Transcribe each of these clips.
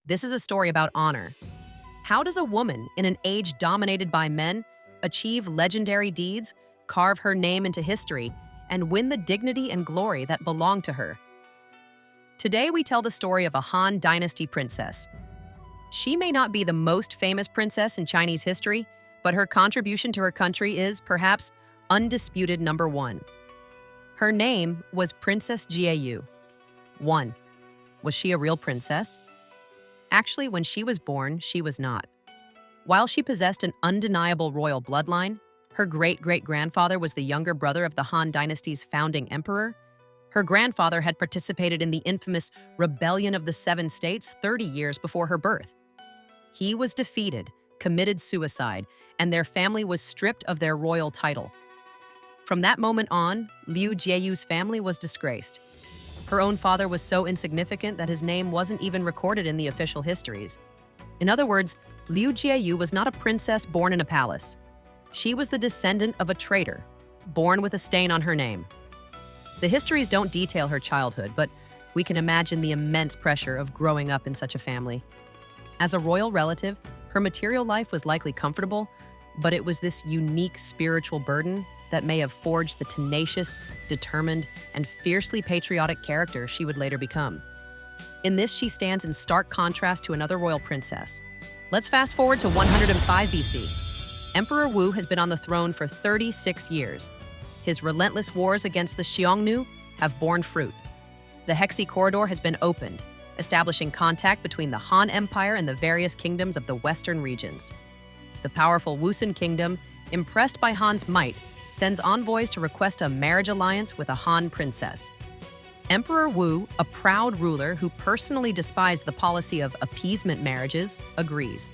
This is a story about honor. How does a woman in an age dominated by men achieve legendary deeds, carve her name into history, and win the dignity and glory that belong to her? Today we tell the story of a Han Dynasty princess. She may not be the most famous princess in Chinese history, but her contribution to her country is, perhaps, undisputed number one. Her name was Princess Jieyou. 1. Was she a real princess? Actually, when she was born, she was not. While she possessed an undeniable royal bloodline, her great-great-grandfather was the younger brother of the Han Dynasty's founding emperor. Her grandfather had participated in the infamous Rebellion of the Seven States 30 years before her birth. He was defeated, committed suicide, and their family was stripped of their royal title. From that moment on, Liu Jieyou's family was disgraced. Her own father was so insignificant that his name wasn't even recorded in the official histories. In other words, Liu Jieyou was not a princess born in a palace. She was the descendant of a traitor, born with a stain on her name. The histories don't detail her childhood, but we can imagine the immense pressure of growing up in such a family. As a royal relative, her material life was likely comfortable, but it was this unique spiritual burden that may have forged the tenacious, determined, and fiercely patriotic character she would later become. In this, she stands in stark contrast to another royal princess. Let's fast forward to 105 BC. Emperor Wu has been on the throne for 36 years. His relentless wars against the Xiongnu have borne fruit. The Hexi Corridor has been opened, establishing contact between the Han Empire and the various kingdoms of the Western regions. The powerful Wusun kingdom, impressed by Han's might, sends envoys to request a marriage alliance with a Han princess. Emperor Wu, a proud ruler who personally despised the policy of appeasement marriages, agrees.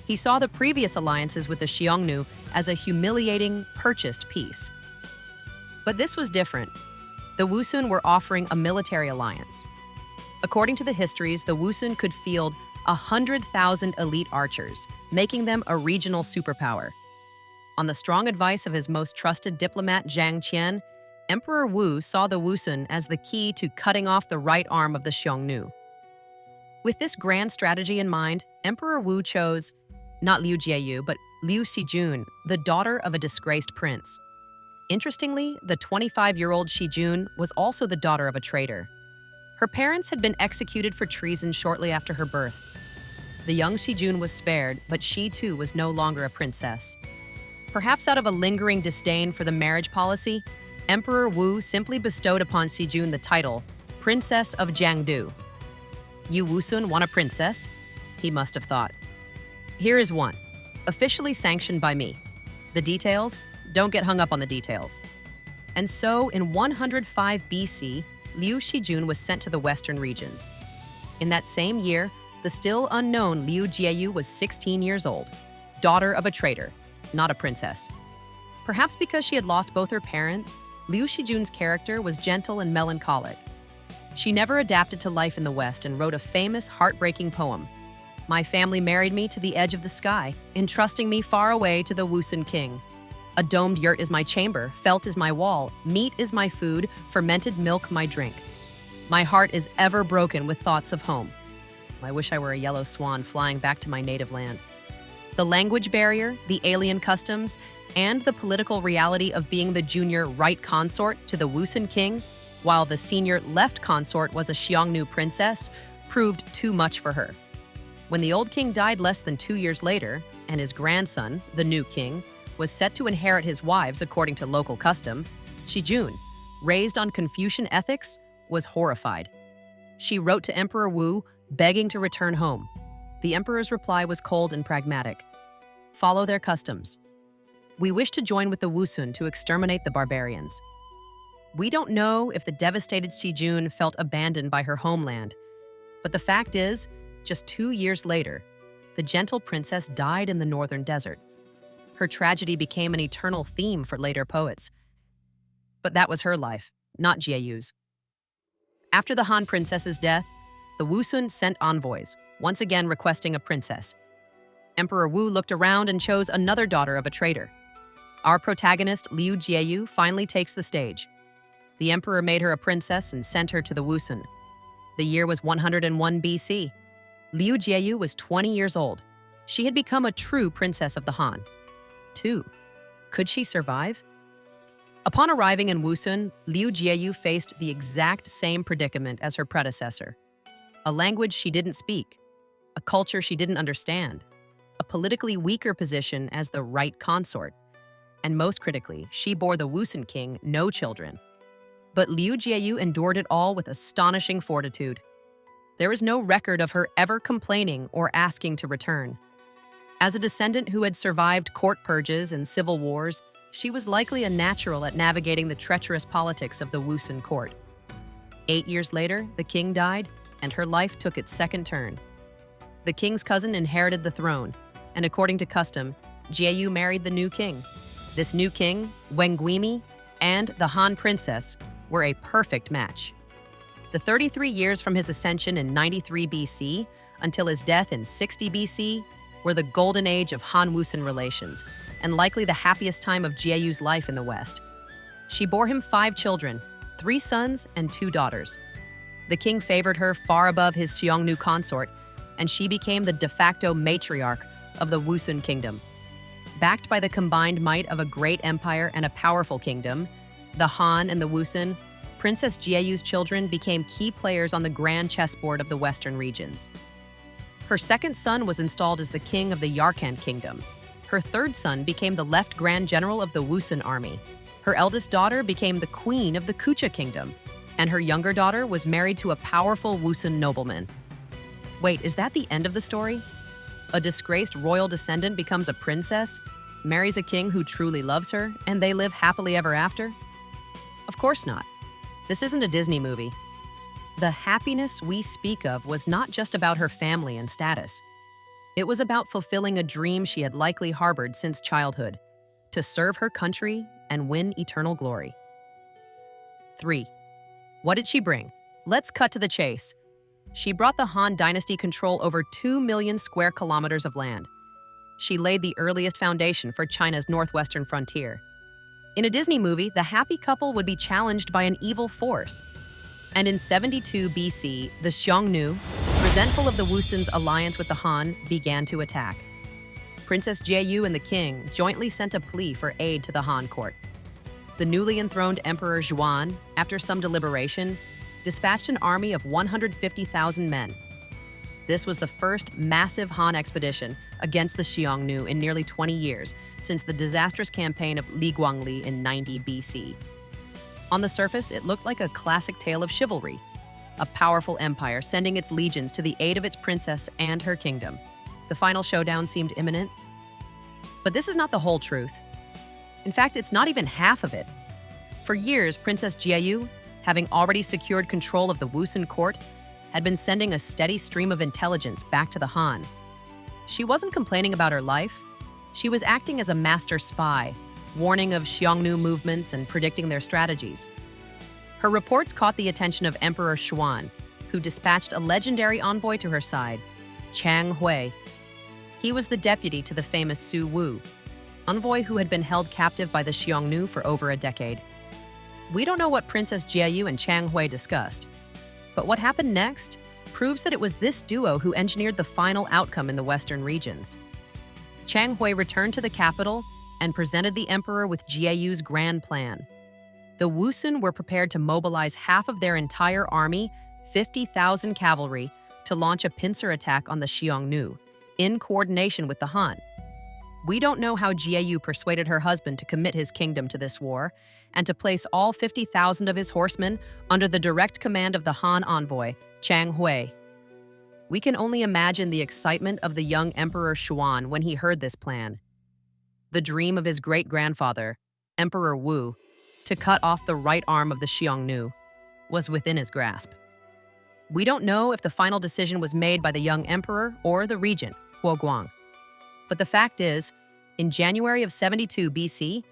He saw the previous alliances with the Xiongnu as a humiliating, purchased peace. But this was different. The Wusun were offering a military alliance. According to the histories, the Wusun could field 100,000 elite archers, making them a regional superpower. On the strong advice of his most trusted diplomat Zhang Qian, Emperor Wu saw the Wusun as the key to cutting off the right arm of the Xiongnu. With this grand strategy in mind, Emperor Wu chose not Liu Jieyou, but Liu Xijun, the daughter of a disgraced prince. Interestingly, the 25-year-old Xijun was also the daughter of a traitor. Her parents had been executed for treason shortly after her birth. The young Xijun was spared, but she too was no longer a princess. Perhaps out of a lingering disdain for the marriage policy, Emperor Wu simply bestowed upon Xijun the title Princess of Jiangdu. You Wusun want a princess? He must have thought. Here is one, officially sanctioned by me. The details? Don't get hung up on the details. And so, in 105 BC, Liu Xijun was sent to the Western regions. In that same year, the still unknown Liu Jieyou was 16 years old, daughter of a traitor, not a princess. Perhaps because she had lost both her parents, Liu Xijun's character was gentle and melancholic. She never adapted to life in the West and wrote a famous, heartbreaking poem. My family married me to the edge of the sky, entrusting me far away to the Wusun king. A domed yurt is my chamber, felt is my wall, meat is my food, fermented milk my drink. My heart is ever broken with thoughts of home. I wish I were a yellow swan flying back to my native land. The language barrier, the alien customs, and the political reality of being the junior right consort to the Wusun king, while the senior left consort was a Xiongnu princess, proved too much for her. When the old king died less than 2 years later, and his grandson, the new king, was set to inherit his wives according to local custom, Xijun, raised on Confucian ethics, was horrified. She wrote to Emperor Wu, begging to return home. The emperor's reply was cold and pragmatic. Follow their customs. We wish to join with the Wusun to exterminate the barbarians. We don't know if the devastated Xijun felt abandoned by her homeland, but the fact is, just 2 years later, the gentle princess died in the northern desert. Her tragedy became an eternal theme for later poets. But that was her life, not Jieyou's. After the Han princess's death, the Wusun sent envoys, once again requesting a princess. Emperor Wu looked around and chose another daughter of a traitor. Our protagonist, Liu Jieyou, finally takes the stage. The emperor made her a princess and sent her to the Wusun. The year was 101 BC. Liu Jieyou was 20 years old. She had become a true princess of the Han. 2. Could she survive? Upon arriving in Wusun, Liu Jieyou faced the exact same predicament as her predecessor. A language she didn't speak, a culture she didn't understand, a politically weaker position as the right consort, and most critically, she bore the Wusun king no children. But Liu Jieyou endured it all with astonishing fortitude. There is no record of her ever complaining or asking to return. As a descendant who had survived court purges and civil wars, she was likely a natural at navigating the treacherous politics of the Wusun court. 8 years later, the king died, and her life took its second turn. The king's cousin inherited the throne, and according to custom, Jieyou married the new king. This new king, Wenguimi, and the Han princess were a perfect match. The 33 years from his ascension in 93 BC until his death in 60 BC were the golden age of Han-Wusun relations, and likely the happiest time of Jieyou's life in the West. She bore him 5 children, 3 sons and 2 daughters. The king favored her far above his Xiongnu consort, and she became the de facto matriarch of the Wusun kingdom. Backed by the combined might of a great empire and a powerful kingdom, the Han and the Wusun, Princess Jieyou's children became key players on the grand chessboard of the Western regions. Her second son was installed as the king of the Yarkand kingdom. Her third son became the left grand general of the Wusun army. Her eldest daughter became the queen of the Kucha kingdom, and her younger daughter was married to a powerful Wusun nobleman. Wait, is that the end of the story? A disgraced royal descendant becomes a princess, marries a king who truly loves her, and they live happily ever after? Of course not. This isn't a Disney movie. The happiness we speak of was not just about her family and status. It was about fulfilling a dream she had likely harbored since childhood, to serve her country and win eternal glory. 3. What did she bring? Let's cut to the chase. She brought the Han Dynasty control over 2 million square kilometers of land. She laid the earliest foundation for China's northwestern frontier. In a Disney movie, the happy couple would be challenged by an evil force. And in 72 BC, the Xiongnu, resentful of the Wusun's alliance with the Han, began to attack. Princess Jieyou and the king jointly sent a plea for aid to the Han court. The newly enthroned Emperor Xuan, after some deliberation, dispatched an army of 150,000 men. This was the first massive Han expedition against the Xiongnu in nearly 20 years, since the disastrous campaign of Li Guangli in 90 BC. On the surface, it looked like a classic tale of chivalry, a powerful empire sending its legions to the aid of its princess and her kingdom. The final showdown seemed imminent. But this is not the whole truth. In fact, it's not even half of it. For years, Princess Jieyou, having already secured control of the Wusun court, had been sending a steady stream of intelligence back to the Han. She wasn't complaining about her life. She was acting as a master spy, warning of Xiongnu movements and predicting their strategies. Her reports caught the attention of Emperor Xuan, who dispatched a legendary envoy to her side, Chang Hui. He was the deputy to the famous Su Wu, envoy who had been held captive by the Xiongnu for over a decade. We don't know what Princess Jieyou and Chang Hui discussed, but what happened next proves that it was this duo who engineered the final outcome in the Western regions. Chang Hui returned to the capital and presented the emperor with Jieyou's grand plan. The Wusun were prepared to mobilize half of their entire army, 50,000 cavalry, to launch a pincer attack on the Xiongnu, in coordination with the Han. We don't know how Jieyou persuaded her husband to commit his kingdom to this war and to place all 50,000 of his horsemen under the direct command of the Han envoy, Chang Hui. We can only imagine the excitement of the young Emperor Xuan when he heard this plan. The dream of his great-grandfather, Emperor Wu, to cut off the right arm of the Xiongnu was within his grasp. We don't know if the final decision was made by the young emperor or the regent, Guoguang. But the fact is, in January of 72 BC,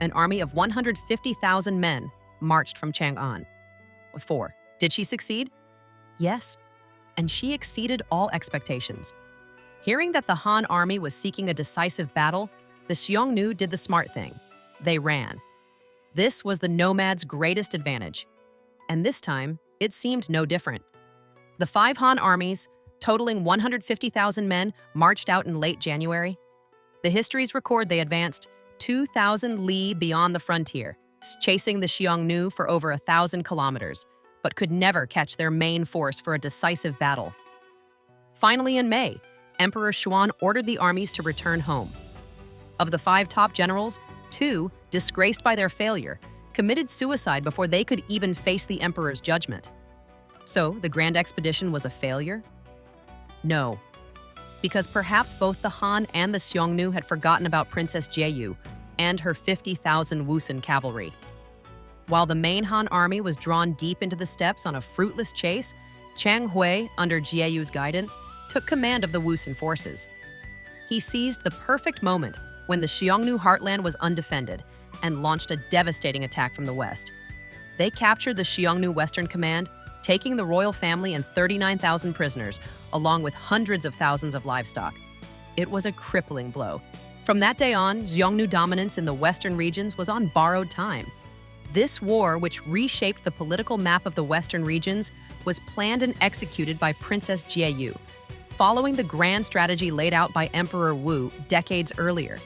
an army of 150,000 men marched from Chang'an. 4. Did she succeed? Yes, and she exceeded all expectations. Hearing that the Han army was seeking a decisive battle, the Xiongnu did the smart thing. They ran. This was the nomads' greatest advantage. And this time, it seemed no different. The 5 Han armies, totaling 150,000 men, marched out in late January. The histories record they advanced 2,000 li beyond the frontier, chasing the Xiongnu for over 1,000 kilometers, but could never catch their main force for a decisive battle. Finally, in May, Emperor Xuan ordered the armies to return home. Of the 5 top generals, 2, disgraced by their failure, committed suicide before they could even face the emperor's judgment. So, the grand expedition was a failure? No, because perhaps both the Han and the Xiongnu had forgotten about Princess Jieyou and her 50,000 Wusun cavalry. While the main Han army was drawn deep into the steppes on a fruitless chase, Chang Hui, under Jieyou's guidance, took command of the Wusun forces. He seized the perfect moment when the Xiongnu heartland was undefended and launched a devastating attack from the west. They captured the Xiongnu Western Command, taking the royal family and 39,000 prisoners, along with hundreds of thousands of livestock. It was a crippling blow. From that day on, Xiongnu dominance in the western regions was on borrowed time. This war, which reshaped the political map of the western regions, was planned and executed by Princess Jieyou, following the grand strategy laid out by Emperor Wu decades earlier.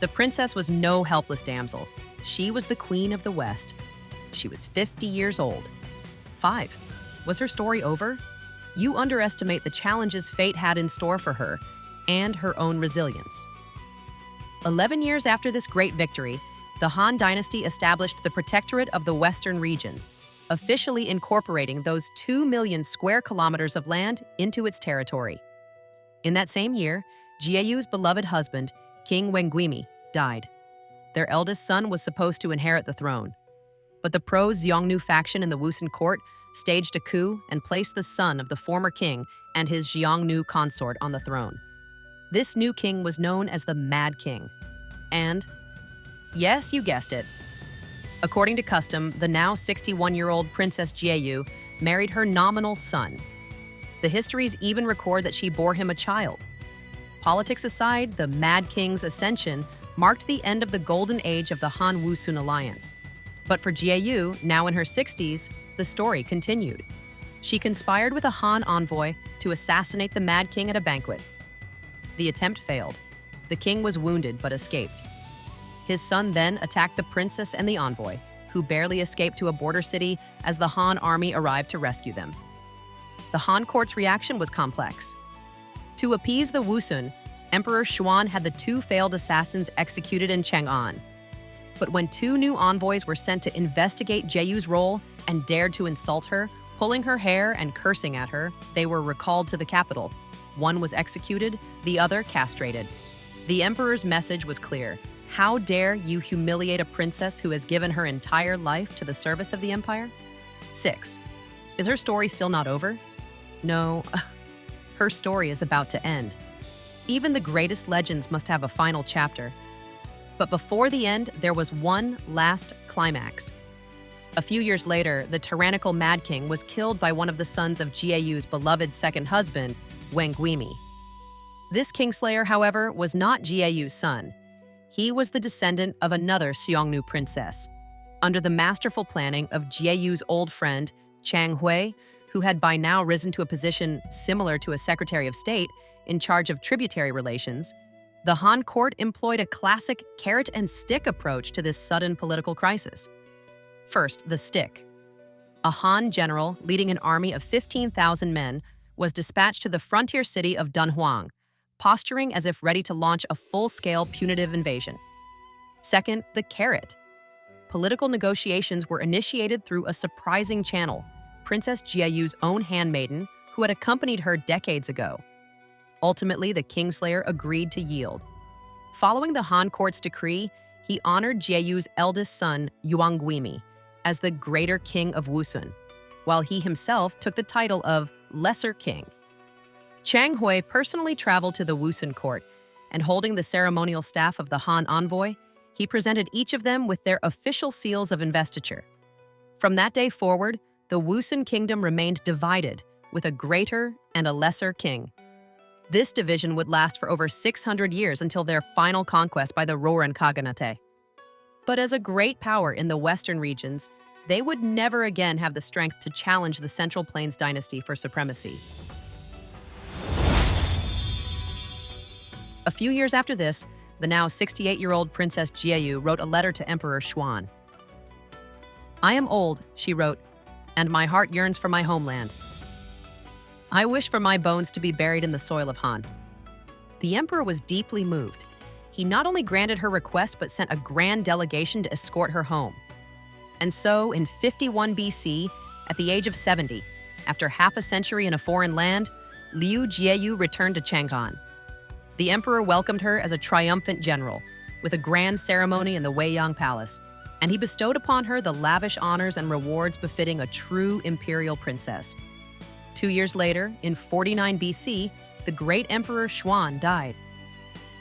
The princess was no helpless damsel. She was the queen of the West. She was 50 years old. 5. Was her story over? You underestimate the challenges fate had in store for her and her own resilience. 11 years after this great victory, the Han Dynasty established the Protectorate of the Western Regions, officially incorporating those 2 million square kilometers of land into its territory. In that same year, Jieyou's beloved husband, King Wenguimi, died. Their eldest son was supposed to inherit the throne. But the pro-Xiongnu faction in the Wusun court staged a coup and placed the son of the former king and his Xiongnu consort on the throne. This new king was known as the Mad King. And, yes, you guessed it, according to custom, the now 61-year-old Princess Jieyou married her nominal son. The histories even record that she bore him a child. Politics aside, the Mad King's ascension marked the end of the golden age of the Han-Wusun alliance. But for Jieyou, now in her 60s, the story continued. She conspired with a Han envoy to assassinate the Mad King at a banquet. The attempt failed. The king was wounded but escaped. His son then attacked the princess and the envoy, who barely escaped to a border city as the Han army arrived to rescue them. The Han court's reaction was complex. To appease the Wusun, Emperor Xuan had the 2 failed assassins executed in Chang'an. But when 2 new envoys were sent to investigate Jieyou's role and dared to insult her, pulling her hair and cursing at her, they were recalled to the capital. One was executed, the other castrated. The emperor's message was clear. How dare you humiliate a princess who has given her entire life to the service of the empire? 6. Is her story still not over? No, her story is about to end. Even the greatest legends must have a final chapter. But before the end, there was one last climax. A few years later, the tyrannical Mad King was killed by one of the sons of Jieyou's beloved second husband, Wenguimi. This kingslayer, however, was not Jieyou's son. He was the descendant of another Xiongnu princess. Under the masterful planning of Jieyou's old friend, Chang Hui, who had by now risen to a position similar to a Secretary of State in charge of tributary relations, the Han court employed a classic carrot-and-stick approach to this sudden political crisis. First, the stick. A Han general leading an army of 15,000 men was dispatched to the frontier city of Dunhuang, posturing as if ready to launch a full-scale punitive invasion. Second, the carrot. Political negotiations were initiated through a surprising channel, Princess Jieyou's own handmaiden, who had accompanied her decades ago. Ultimately, the kingslayer agreed to yield. Following the Han court's decree, he honored Jieyou's eldest son, Yuanguimi, as the Greater King of Wusun, while he himself took the title of Lesser King. Chang Hui personally traveled to the Wusun court, and holding the ceremonial staff of the Han envoy, he presented each of them with their official seals of investiture. From that day forward, the Wusun kingdom remained divided, with a greater and a lesser king. This division would last for over 600 years until their final conquest by the Rouran Khaganate. But as a great power in the western regions, they would never again have the strength to challenge the Central Plains dynasty for supremacy. A few years after this, the now 68-year-old Princess Jieyou wrote a letter to Emperor Xuan. "I am old," she wrote, "and my heart yearns for my homeland. I wish for my bones to be buried in the soil of Han." The emperor was deeply moved. He not only granted her request but sent a grand delegation to escort her home. And so, in 51 BC, at the age of 70, after half a century in a foreign land, Liu Jieyou returned to Chang'an. The emperor welcomed her as a triumphant general, with a grand ceremony in the Weiyang Palace, and he bestowed upon her the lavish honors and rewards befitting a true imperial princess. 2 years later, in 49 BC, the great Emperor Xuan died.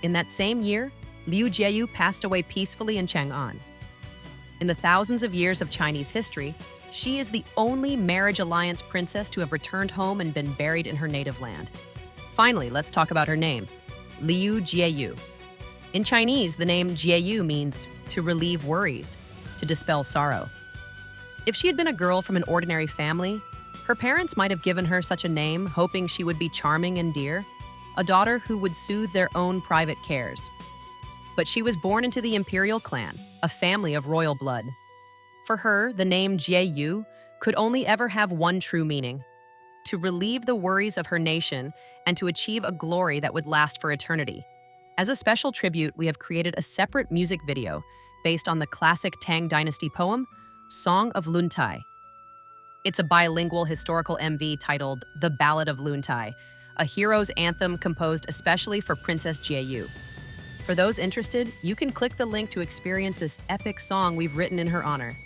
In that same year, Liu Jieyou passed away peacefully in Chang'an. In the thousands of years of Chinese history, she is the only marriage alliance princess to have returned home and been buried in her native land. Finally, let's talk about her name, Liu Jieyou. In Chinese, the name Jieyou means to relieve worries, to dispel sorrow. If she had been a girl from an ordinary family, her parents might have given her such a name, hoping she would be charming and dear, a daughter who would soothe their own private cares. But she was born into the imperial clan, a family of royal blood. For her, the name Jieyou could only ever have one true meaning: to relieve the worries of her nation and to achieve a glory that would last for eternity. As a special tribute, we have created a separate music video based on the classic Tang Dynasty poem, Song of Luntai. It's a bilingual historical MV titled The Ballad of Luntai, a hero's anthem composed especially for Princess Jieyou. For those interested, you can click the link to experience this epic song we've written in her honor.